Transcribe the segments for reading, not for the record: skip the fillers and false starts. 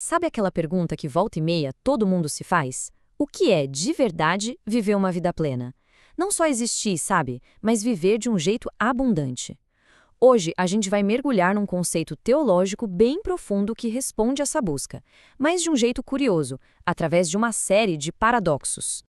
Sabe aquela pergunta que volta e meia todo mundo se faz? O que é, de verdade, viver uma vida plena? Não só existir, sabe, mas viver de um jeito abundante. Hoje, a gente vai mergulhar num conceito teológico bem profundo que responde essa busca, mas de um jeito curioso, através de uma série de paradoxos.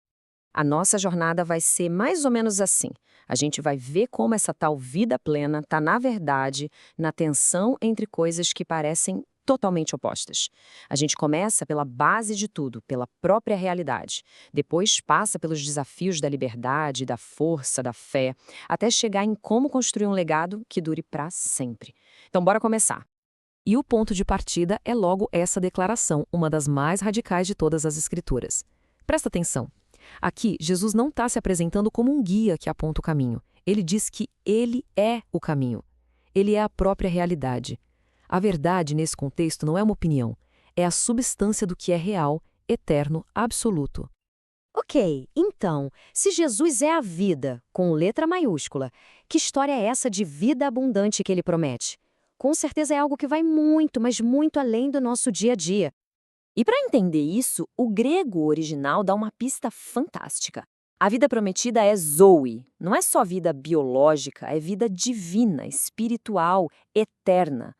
A nossa jornada vai ser mais ou menos assim. A gente vai ver como essa tal vida plena está, na verdade, na tensão entre coisas que parecem totalmente opostas. A gente começa pela base de tudo, pela própria realidade. Depois passa pelos desafios da liberdade, da força, da fé, até chegar em como construir um legado que dure para sempre. Então, bora começar. E o ponto de partida é logo essa declaração, uma das mais radicais de todas as Escrituras. Presta atenção. Aqui, Jesus não está se apresentando como um guia que aponta o caminho. Ele diz que ele é o caminho. Ele é a própria realidade. A verdade, nesse contexto, não é uma opinião. É a substância do que é real, eterno, absoluto. Ok, então, se Jesus é a vida, com letra maiúscula, que história é essa de vida abundante que ele promete? Com certeza é algo que vai muito, mas muito além do nosso dia a dia. E para entender isso, o grego original dá uma pista fantástica. A vida prometida é Zoe, não é só vida biológica, é vida divina, espiritual, eterna.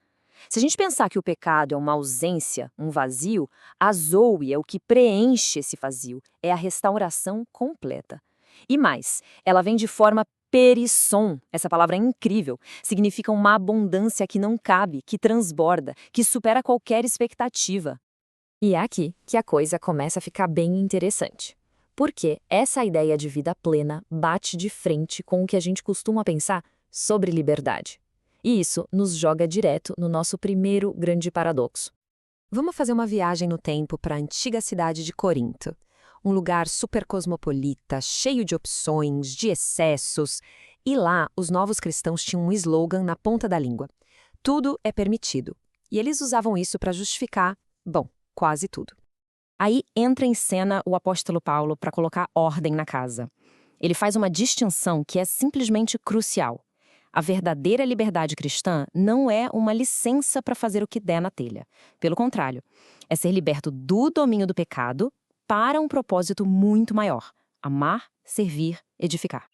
Se a gente pensar que o pecado é uma ausência, um vazio, a Zoe é o que preenche esse vazio, é a restauração completa. E mais, ela vem de forma perisson, essa palavra é incrível, significa uma abundância que não cabe, que transborda, que supera qualquer expectativa. E é aqui que a coisa começa a ficar bem interessante. Porque essa ideia de vida plena bate de frente com o que a gente costuma pensar sobre liberdade. E isso nos joga direto no nosso primeiro grande paradoxo. Vamos fazer uma viagem no tempo para a antiga cidade de Corinto. Um lugar super cosmopolita, cheio de opções, de excessos. E lá, os novos cristãos tinham um slogan na ponta da língua. Tudo é permitido. E eles usavam isso para justificar, bom, quase tudo. Aí entra em cena o apóstolo Paulo para colocar ordem na casa. Ele faz uma distinção que é simplesmente crucial. A verdadeira liberdade cristã não é uma licença para fazer o que der na telha. Pelo contrário, é ser liberto do domínio do pecado para um propósito muito maior: amar, servir, edificar.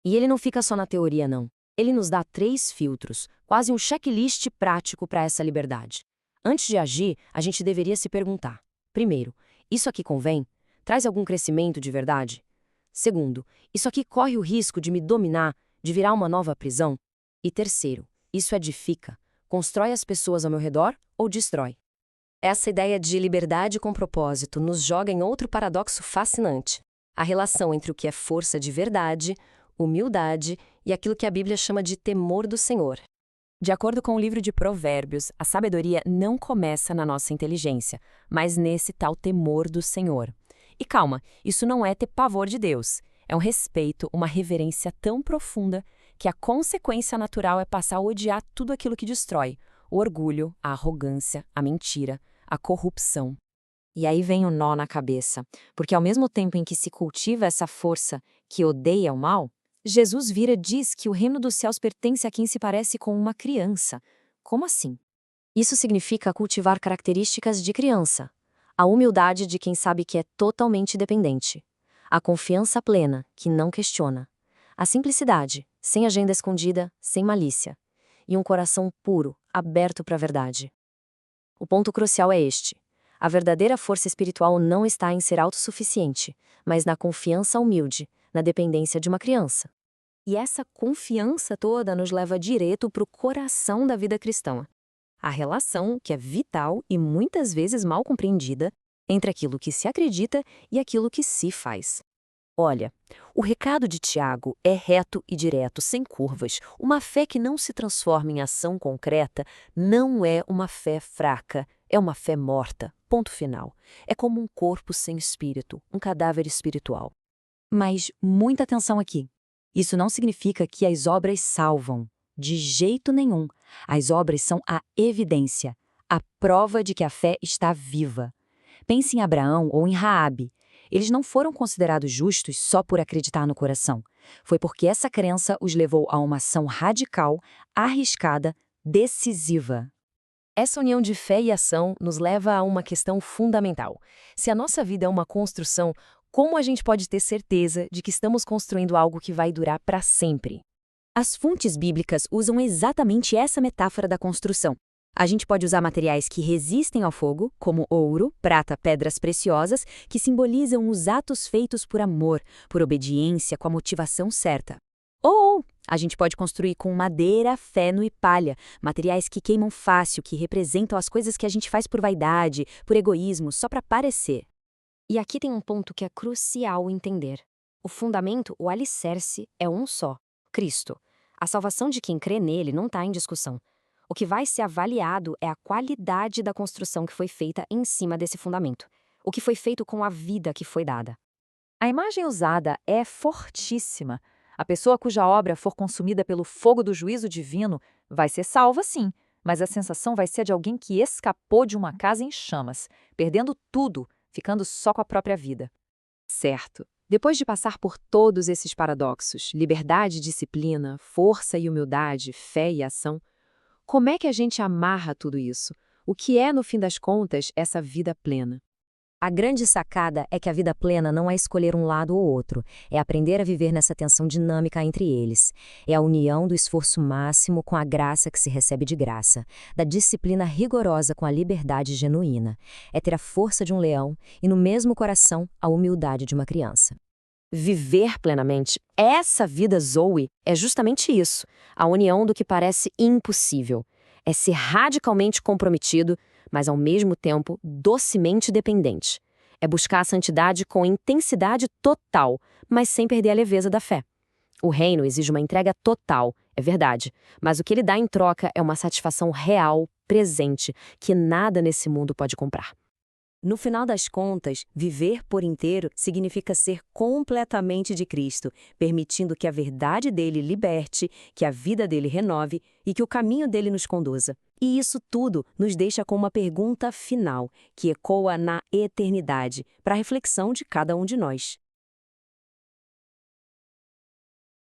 E ele não fica só na teoria, não. Ele nos dá 3 filtros, quase um checklist prático para essa liberdade. Antes de agir, a gente deveria se perguntar: primeiro, isso aqui convém? Traz algum crescimento de verdade? Segundo, isso aqui corre o risco de me dominar, de virar uma nova prisão? E terceiro, isso edifica? Constrói as pessoas ao meu redor ou destrói? Essa ideia de liberdade com propósito nos joga em outro paradoxo fascinante: a relação entre o que é força de verdade, humildade e aquilo que a Bíblia chama de temor do Senhor. De acordo com o livro de Provérbios, a sabedoria não começa na nossa inteligência, mas nesse tal temor do Senhor. E calma, isso não é ter pavor de Deus. É um respeito, uma reverência tão profunda que a consequência natural é passar a odiar tudo aquilo que destrói: o orgulho, a arrogância, a mentira, a corrupção. E aí vem o nó na cabeça, porque ao mesmo tempo em que se cultiva essa força que odeia o mal, Jesus vira e diz que o reino dos céus pertence a quem se parece com uma criança. Como assim? Isso significa cultivar características de criança: a humildade de quem sabe que é totalmente dependente, a confiança plena, que não questiona, a simplicidade, sem agenda escondida, sem malícia, e um coração puro, aberto para a verdade. O ponto crucial é este: a verdadeira força espiritual não está em ser autossuficiente, mas na confiança humilde, na dependência de uma criança. E essa confiança toda nos leva direto para o coração da vida cristã. A relação, que é vital e muitas vezes mal compreendida, entre aquilo que se acredita e aquilo que se faz. Olha, o recado de Tiago é reto e direto, sem curvas. Uma fé que não se transforma em ação concreta não é uma fé fraca, é uma fé morta. Ponto final. É como um corpo sem espírito, um cadáver espiritual. Mas muita atenção aqui. Isso não significa que as obras salvam. De jeito nenhum. As obras são a evidência, a prova de que a fé está viva. Pense em Abraão ou em Raabe. Eles não foram considerados justos só por acreditar no coração. Foi porque essa crença os levou a uma ação radical, arriscada, decisiva. Essa união de fé e ação nos leva a uma questão fundamental. Se a nossa vida é uma construção, como a gente pode ter certeza de que estamos construindo algo que vai durar para sempre? As fontes bíblicas usam exatamente essa metáfora da construção. A gente pode usar materiais que resistem ao fogo, como ouro, prata, pedras preciosas, que simbolizam os atos feitos por amor, por obediência, com a motivação certa. Ou a gente pode construir com madeira, feno e palha, materiais que queimam fácil, que representam as coisas que a gente faz por vaidade, por egoísmo, só para parecer. E aqui tem um ponto que é crucial entender. O fundamento, o alicerce, é um só: Cristo. A salvação de quem crê nele não está em discussão. O que vai ser avaliado é a qualidade da construção que foi feita em cima desse fundamento. O que foi feito com a vida que foi dada. A imagem usada é fortíssima. A pessoa cuja obra for consumida pelo fogo do juízo divino vai ser salva, sim, mas a sensação vai ser de alguém que escapou de uma casa em chamas, perdendo tudo, ficando só com a própria vida. Certo. Depois de passar por todos esses paradoxos, liberdade e disciplina, força e humildade, fé e ação, como é que a gente amarra tudo isso? O que é, no fim das contas, essa vida plena? A grande sacada é que a vida plena não é escolher um lado ou outro, é aprender a viver nessa tensão dinâmica entre eles. É a união do esforço máximo com a graça que se recebe de graça, da disciplina rigorosa com a liberdade genuína. É ter a força de um leão e, no mesmo coração, a humildade de uma criança. Viver plenamente, essa vida Zoe, é justamente isso, a união do que parece impossível. É ser radicalmente comprometido, mas ao mesmo tempo docemente dependente. É buscar a santidade com intensidade total, mas sem perder a leveza da fé. O reino exige uma entrega total, é verdade, mas o que ele dá em troca é uma satisfação real, presente, que nada nesse mundo pode comprar. No final das contas, viver por inteiro significa ser completamente de Cristo, permitindo que a verdade dele liberte, que a vida dele renove e que o caminho dele nos conduza. E isso tudo nos deixa com uma pergunta final, que ecoa na eternidade, para a reflexão de cada um de nós.